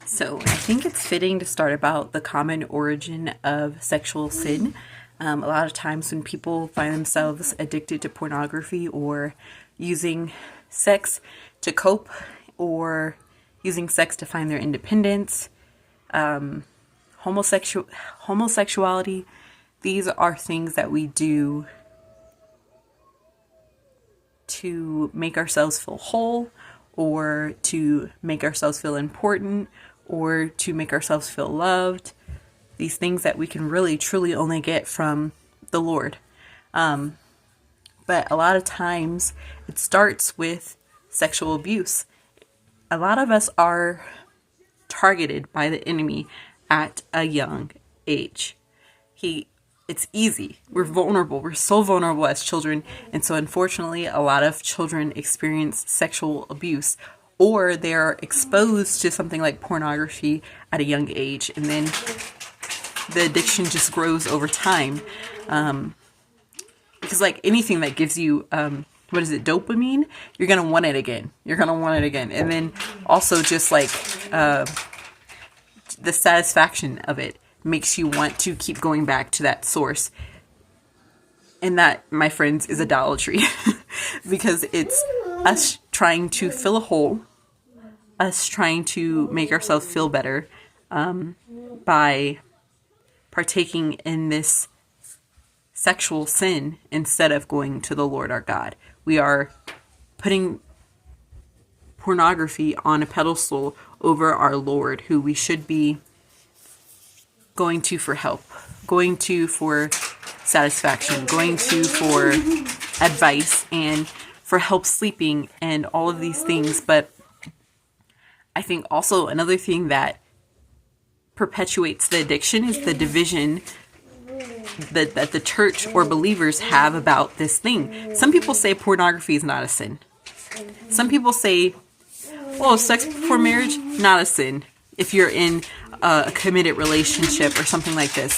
So I think it's fitting to start about the common origin of sexual sin. A lot of times when people find themselves addicted to pornography or using sex to cope or using sex to find their independence, homosexuality, these are things that we do to make ourselves feel whole or to make ourselves feel important or to make ourselves feel loved. These things that we can really truly only get from the Lord. But a lot of times it starts with sexual abuse. A lot of us are targeted by the enemy at a young age. It's easy. We're vulnerable. We're so vulnerable as children. And so unfortunately, a lot of children experience sexual abuse or they're exposed to something like pornography at a young age. And then the addiction just grows over time. Because like anything that gives you, dopamine, you're going to want it again. You're going to want it again. And then also just like the satisfaction of it makes you want to keep going back to that source. And that, my friends, is idolatry. Because it's us trying to fill a hole, us trying to make ourselves feel better by partaking in this sexual sin instead of going to the Lord our God. We are putting pornography on a pedestal over our Lord, who we should be going to for help, going to for satisfaction, going to for advice and for help sleeping and all of these things. But I think also another thing that perpetuates the addiction is the division that the church or believers have about this thing. Some people say pornography is not a sin. Some people say, oh, sex before marriage, not a sin. If you're in a committed relationship or something like this.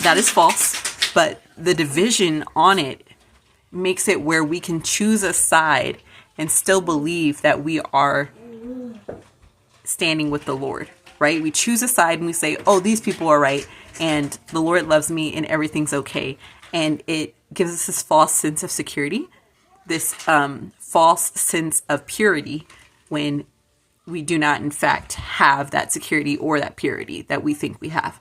That is false, but the division on it makes it where we can choose a side and still believe that we are standing with the Lord, right? We choose a side and we say, oh, these people are right and the Lord loves me and everything's okay. And it gives us this false sense of security, this false sense of purity when we do not, in fact, have that security or that purity that we think we have.